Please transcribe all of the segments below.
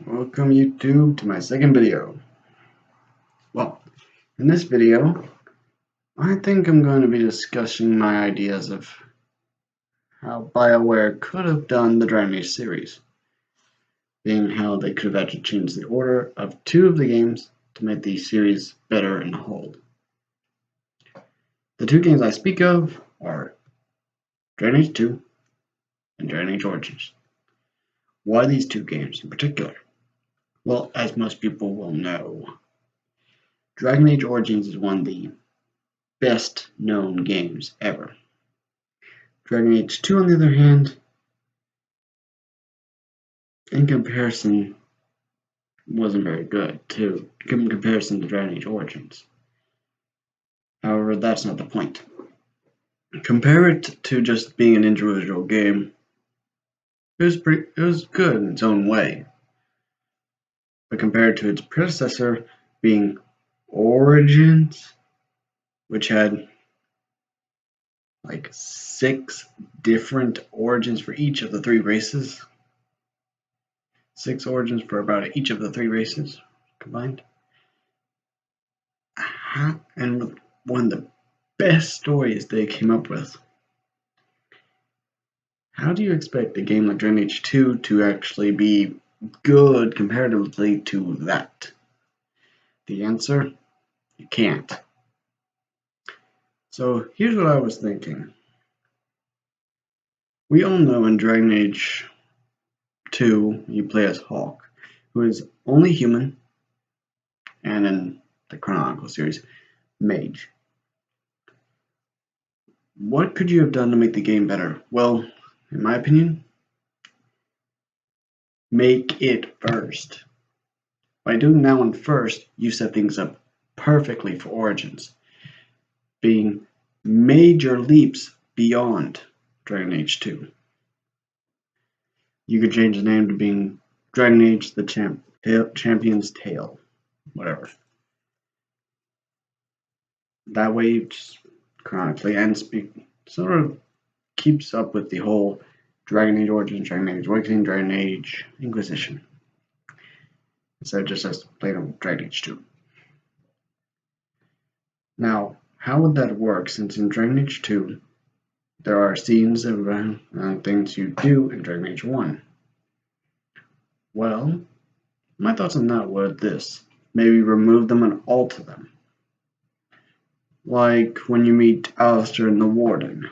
Welcome YouTube to my second video. Well, in this video, I think I'm going to be discussing my ideas of how BioWare could have done the Dragon Age series, being how they could have actually changed the order of two of the games to make the series better in the whole. The two games I speak of are Dragon Age 2 and Dragon Age Origins. Why these two games in particular? Well, as most people will know, Dragon Age Origins is one of the best known games ever. Dragon Age 2, on the other hand, in comparison, wasn't very good in comparison to Dragon Age Origins. However, that's not the point. Compare it to just being an individual game. It was good in its own way. But compared to its predecessor being Origins, which had like 6 different origins for each of the 3 races. 6 origins for about each of the 3 races combined. And with one of the best stories they came up with. How do you expect a game like Dragon Age 2 to actually be good comparatively to that? The answer, you can't. So here's what I was thinking. We all know in Dragon Age 2 you play as Hawk, who is only human, and in the Chronicle series, mage. What could you have done to make the game better? Well, in my opinion, make it first. By doing that one first, you set things up perfectly for Origins, being major leaps beyond Dragon Age 2. You could change the name to being Dragon Age the Champion's Tale, whatever. That way, it's chronically and sort of keeps up with the whole Dragon Age Origins, Dragon Age Awakening, Dragon Age Inquisition, instead of just us playing on Dragon Age 2. Now, how would that work, since in Dragon Age 2 there are scenes of things you do in Dragon Age 1? Well, my thoughts on that were this: maybe remove them and alter them. Like when you meet Alistair and the Warden.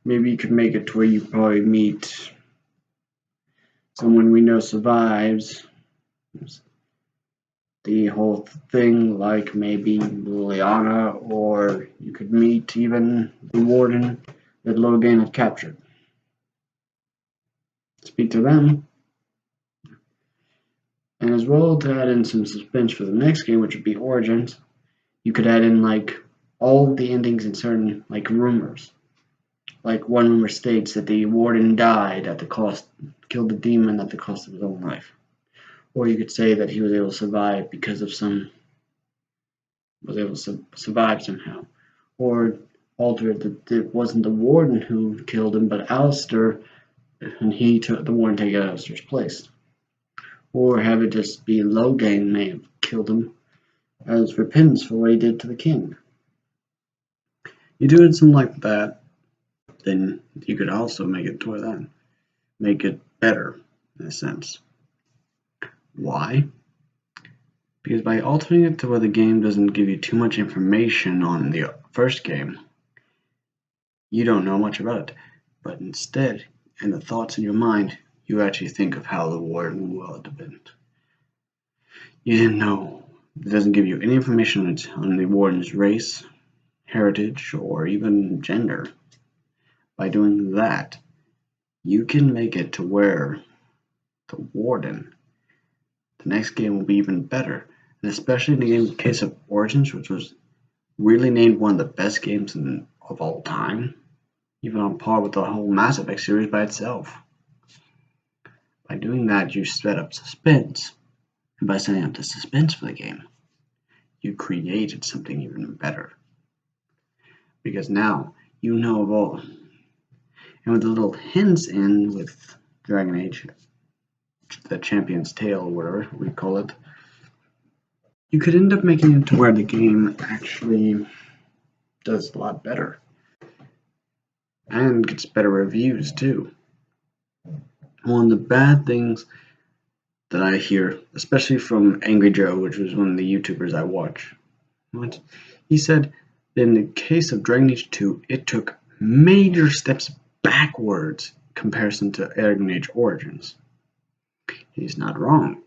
Maybe you could make it to where you probably meet someone we know survives the whole thing, like maybe Liliana, or you could meet even the Warden that Logan had captured. Speak to them. And as well, to add in some suspense for the next game, which would be Origins, you could add in like all of the endings and certain like rumors. Like one rumor states that the Warden died at the cost, killed the demon at the cost of his own life. Or you could say that he was able to survive because of was able to survive somehow. Or alter it that it wasn't the Warden who killed him, but Alistair, and he took the Warden take Alistair's place. Or have it just be Logan may have killed him as repentance for what he did to the king. You do it something like that, then you could also make it to where then make it better in a sense. Why? Because by altering it to where the game doesn't give you too much information on the first game, you don't know much about it, but instead, in the thoughts in your mind, you actually think of how the Warden would have been. You didn't know. It doesn't give you any information on the Warden's race, heritage, or even gender. By doing that, you can make it to where the Warden, the next game will be even better, and especially in the case of Origins, which was really named one of the best games of all time, even on par with the whole Mass Effect series by itself. By doing that, you set up suspense, and by setting up the suspense for the game, you created something even better. Because now you know of all. And with the little hints in with Dragon Age the champion's tale, or whatever we call it, you could end up making it to where the game actually does a lot better and gets better reviews too. One of the bad things that I hear, especially from Angry Joe, which was one of the YouTubers I watch, he said that in the case of Dragon Age 2, it took major steps backwards in comparison to Dragon Age Origins. He's not wrong.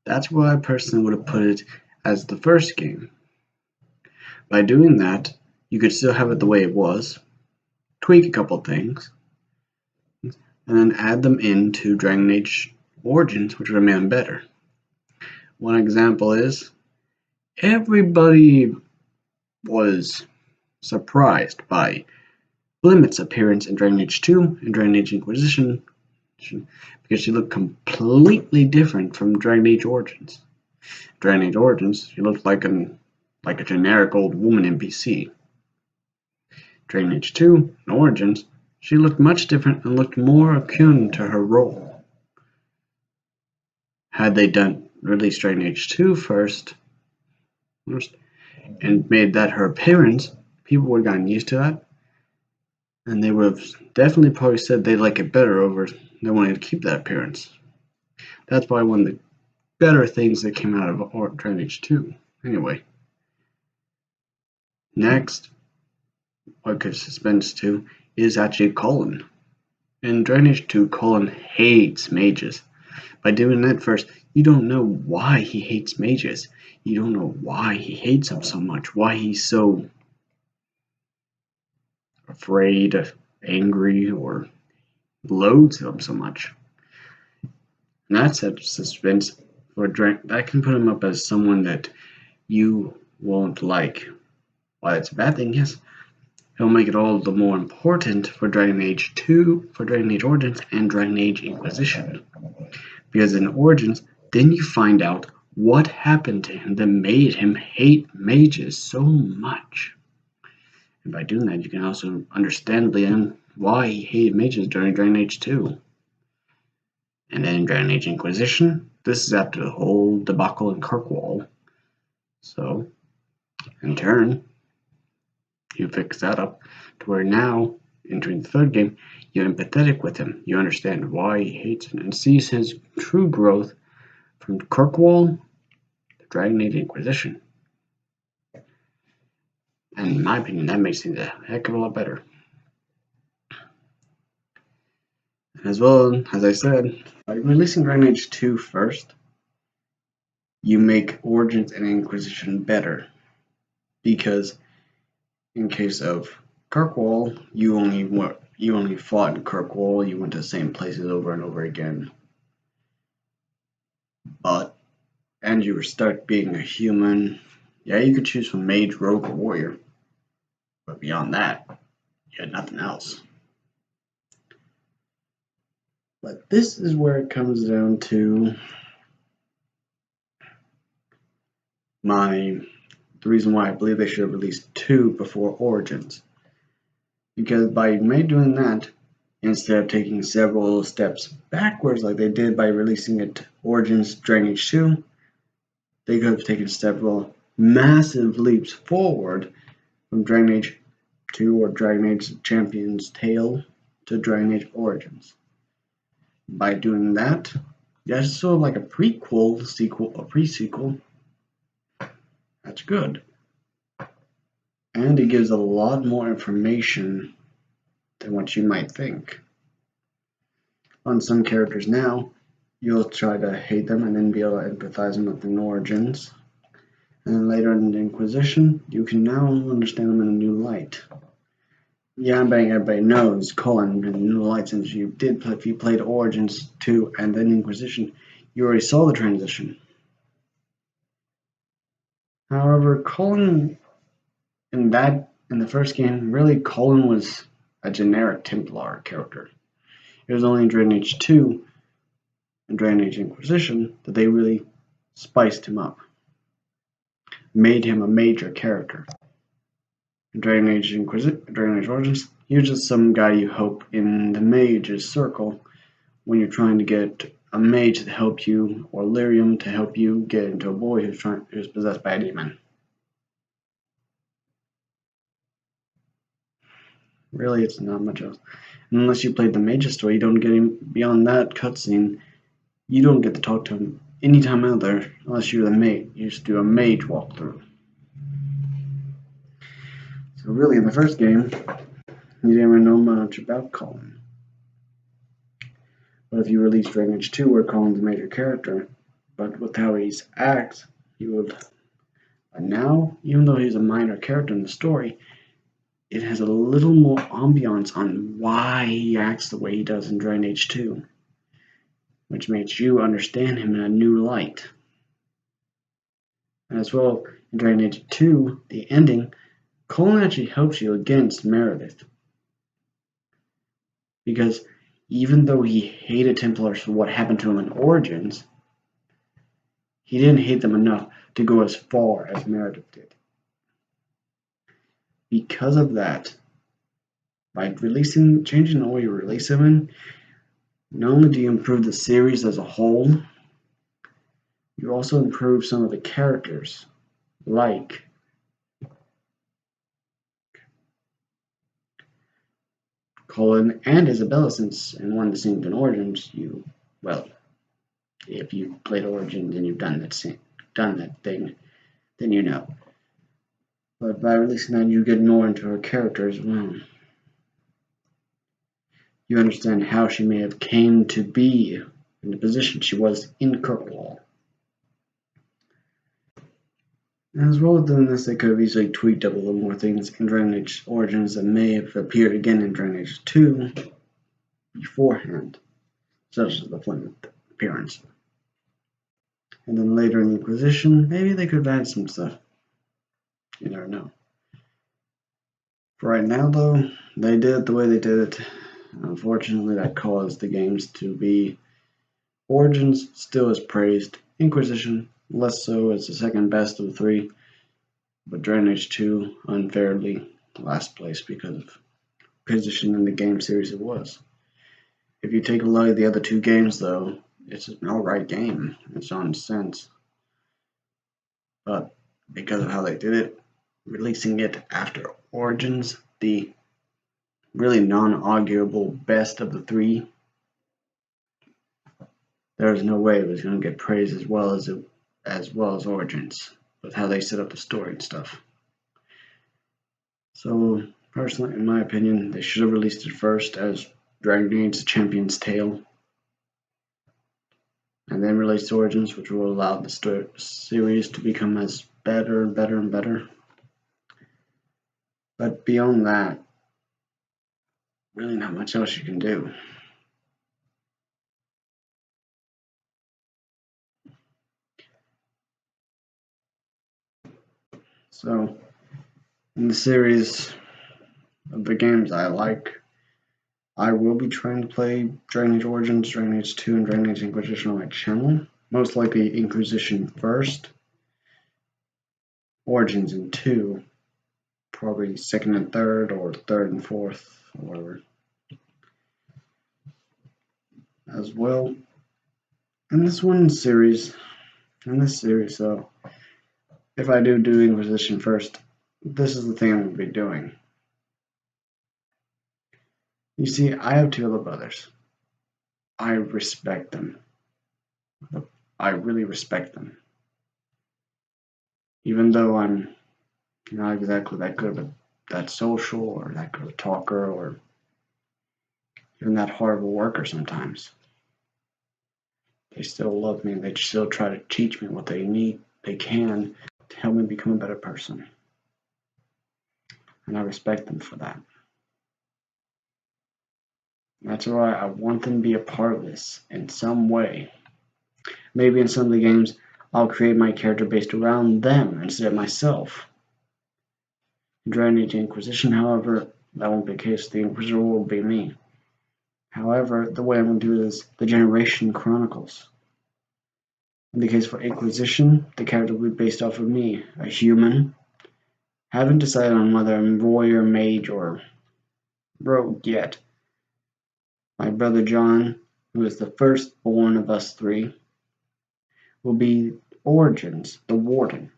That's why I personally would have put it as the first game. By doing that, you could still have it the way it was, tweak a couple things, and then add them into Dragon Age Origins, which would have made them better. One example is, everybody was surprised by Blimet's appearance in Dragon Age 2 and Dragon Age Inquisition, because she looked completely different from Dragon Age Origins. Dragon Age Origins, she looked like a generic old woman NPC. Dragon Age 2 and Origins, she looked much different and looked more attuned to her role. Had they released Dragon Age 2 first and made that her appearance, people would have gotten used to that, and they would have definitely probably said they like it better over they wanted to keep that appearance. That's probably one of the better things that came out of Dragon Age 2. Anyway, next, what could suspense to is actually Colin. In Dragon Age 2, Colin hates mages. By doing that first, you don't know why he hates mages. You don't know why he hates them so much, why he's so afraid, angry, or loathes them so much. And that's a suspense for that can put him up as someone that you won't like. Why that's a bad thing, yes. It'll make it all the more important for Dragon Age 2, for Dragon Age Origins, and Dragon Age Inquisition. Because in Origins, then you find out what happened to him that made him hate mages so much. And by doing that, you can also understand why he hated mages during Dragon Age 2. And then in Dragon Age Inquisition, this is after the whole debacle in Kirkwall. So, in turn, you fix that up to where now, entering the third game, you're empathetic with him. You understand why he hates him and sees his true growth from Kirkwall to Dragon Age Inquisition. And in my opinion, that makes things a heck of a lot better. And as well, as I said, by releasing Dragon Age 2 first, you make Origins and Inquisition better. Because in case of Kirkwall, you only fought in Kirkwall, you went to the same places over and over again. And you were stuck being a human. Yeah, you could choose from mage, rogue, or warrior. But beyond that, you had nothing else. But this is where it comes down to the reason why I believe they should have released 2 before Origins. Because by doing that, instead of taking several steps backwards like they did by releasing it Origins Dragon Age 2, they could have taken several massive leaps forward from Dragon Age 2 or Dragon Age Champion's Tale to Dragon Age Origins. By doing that, that's sort of like a prequel, sequel, or pre-sequel. That's good. And it gives a lot more information than what you might think. On some characters now, you'll try to hate them and then be able to empathize them with the Origins. And then later in the Inquisition, you can now understand them in a new light. Yeah, everybody knows Colin in new light since if you played Origins 2 and then Inquisition, you already saw the transition. However, Colin in the first game, really Colin was a generic Templar character. It was only in Dragon Age 2 and Dragon Age Inquisition that they really spiced him up, made him a major character. In Dragon Age Origins, he was just some guy you hope in the mage's circle when you're trying to get a mage to help you, or lyrium to help you get into a boy who's possessed by a demon. Really, it's not much else. And unless you played the mage's story, you don't get him beyond that cutscene. You don't get to talk to him anytime out there unless you're the mage. You just do a mage walkthrough. So really, in the first game, you didn't really know much about Colin. But if you release Dragon Age 2, where Colin's a major character, but with how he acts, you would. And now, even though he's a minor character in the story, it has a little more ambiance on why he acts the way he does in Dragon Age 2, which makes you understand him in a new light. And as well, in Dragon Age 2, the ending, Colin actually helps you against Meredith. Because even though he hated Templars for what happened to him in Origins, he didn't hate them enough to go as far as Meredith did. Because of that, by changing the way you release them in, not only do you improve the series as a whole, you also improve some of the characters, like Colin and Isabella, since in one of the scenes in Origins, if you've played Origins and you've done that thing, then you know. But by releasing that, you get more into her character as well. You understand how she may have came to be in the position she was in Kirkwall. As well as doing this, they could have easily tweaked up a little more things in Dragon Age Origins that may have appeared again in Dragon Age 2 beforehand, such as the Flame appearance. And then later in the Inquisition, maybe they could have added some stuff. You never know. For right now, though, they did it the way they did it. Unfortunately, that caused the games to be Origins still is praised, Inquisition less so as the second best of the three, but Dragon Age 2 unfairly last place because of position in the game series it was. If you take a look at the other two games, though, it's an alright game in its own sense. But because of how they did it, releasing it after Origins, the really non-arguable best of the three, there was no way it was going to get praised as well as Origins, with how they set up the story and stuff. So, personally, in my opinion, they should have released it first as Dragon Age: The Champion's Tale, and then released Origins, which will allow the series to become as better and better and better. But beyond that, really not much else you can do. So, in the series of the games I like, I will be trying to play Dragon Age Origins, Dragon Age 2, and Dragon Age Inquisition on my channel. Most likely Inquisition first, Origins in 2, probably second and third, or third and fourth, or whatever. As well, in this series, so if I do Inquisition first, this is the thing I'm going to be doing. You see, I have two other brothers. I respect them. I really respect them. Even though I'm not exactly that good of that social or that good of a talker or even that hard of a worker sometimes. They still love me and they still try to teach me what they can to help me become a better person. And I respect them for that. That's why I want them to be a part of this in some way. Maybe in some of the games, I'll create my character based around them instead of myself. In Dragon Age Inquisition, however, that won't be the case. The Inquisitor will be me. However, the way I'm going to do it is the Generation Chronicles. In the case for Inquisition, the character will be based off of me, a human. Haven't decided on whether I'm warrior, mage, or rogue yet. My brother John who is the firstborn of us three, will be Origins, the Warden,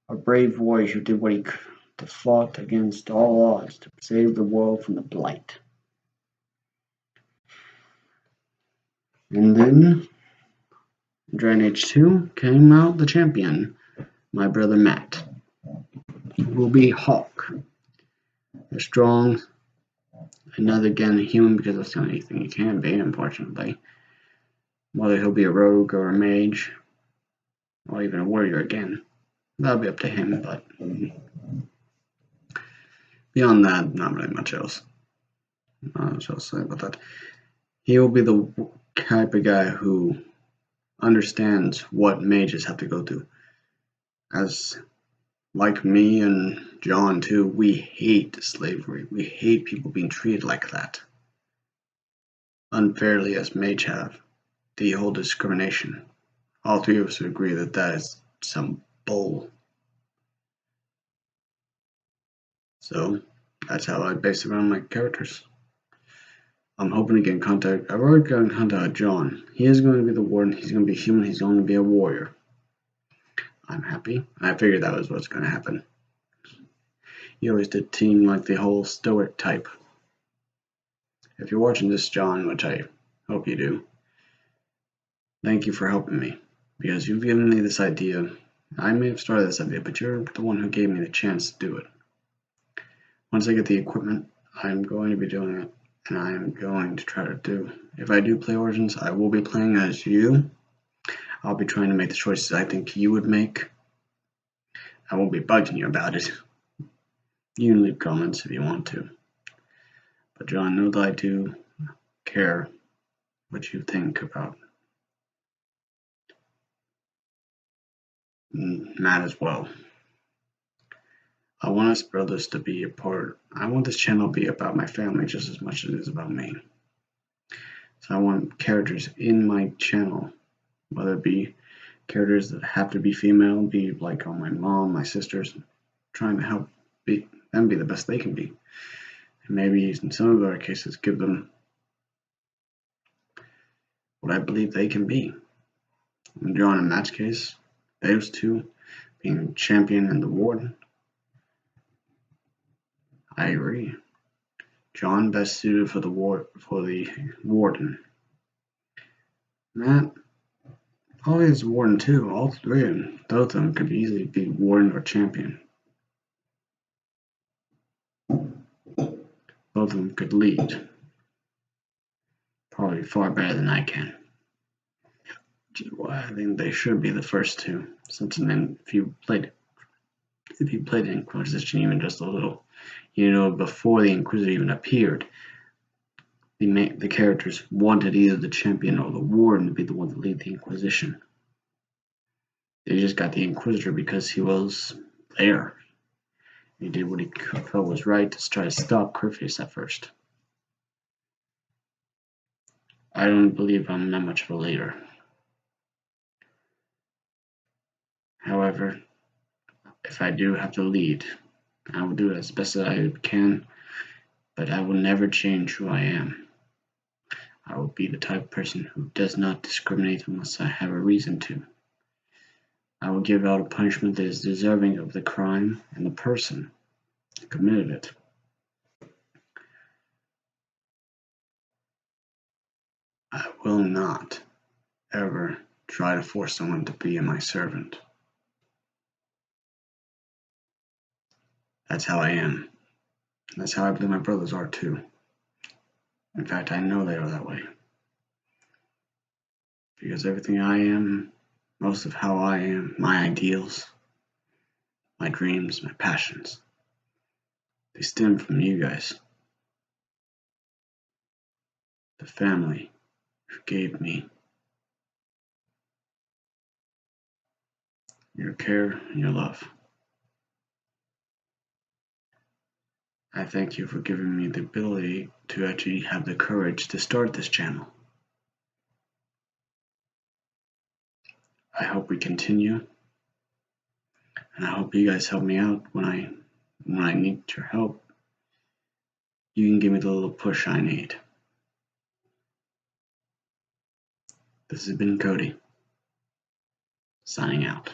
a brave warrior who did what he could to fought against all odds to save the world from the Blight. And then, Dragon Age 2 came out the champion, my brother Matt, who will be Hawk, a strong, another again human because that's the only thing he can be, unfortunately. Whether he'll be a rogue or a mage, or even a warrior again, that'll be up to him, but beyond that, not really much else. Not much else to say about that. He will be the type of guy who understands what mages have to go through. As like me and John too, we hate slavery. We hate people being treated like that. Unfairly as mage have. The whole discrimination. All three of us would agree that that is some bull. So that's how I base it around my characters. I'm hoping to get in contact. I've already got in contact with John. He is going to be the warden. He's going to be human. He's going to be a warrior. I'm happy. I figured that was what's going to happen. He always did seem like the whole stoic type. If you're watching this, John, which I hope you do, thank you for helping me. Because you've given me this idea. I may have started this idea, but you're the one who gave me the chance to do it. Once I get the equipment, I'm going to be doing it. And I'm going to try to do. If I do play Origins, I will be playing as you. I'll be trying to make the choices I think you would make. I won't be bugging you about it. You can leave comments if you want to. But John, know that I do care what you think about Matt as well. I want us brothers to be a part. I want this channel to be about my family just as much as it is about me. So I want characters in my channel, whether it be characters that have to be female, be like my mom, my sisters, trying to help them be the best they can be. And maybe in some of our cases give them what I believe they can be. And John and Matt's case, those two being champion and the warden. I agree. John best suited for the warden. Matt, probably is warden too. All three of them, both of them could easily be warden or champion. Both of them could lead. Probably far better than I can. Which is why I think they should be the first two. Since then, if you played Inquisition even just a little, you know, before the Inquisitor even appeared, the characters wanted either the champion or the warden to be the one to lead the Inquisition. They just got the Inquisitor because he was there. He did what he felt was right to try to stop Curfeus at first. I don't believe I'm that much of a leader. However, if I do have to lead, I will do it as best as I can, but I will never change who I am. I will be the type of person who does not discriminate unless I have a reason to. I will give out a punishment that is deserving of the crime and the person who committed it. I will not ever try to force someone to be my servant. That's how I am. That's how I believe my brothers are too. In fact, I know they are that way. Because everything I am, most of how I am, my ideals, my dreams, my passions, they stem from you guys. The family who gave me your care and your love. I thank you for giving me the ability to actually have the courage to start this channel. I hope we continue, and I hope you guys help me out when I need your help. You can give me the little push I need. This has been Cody, signing out.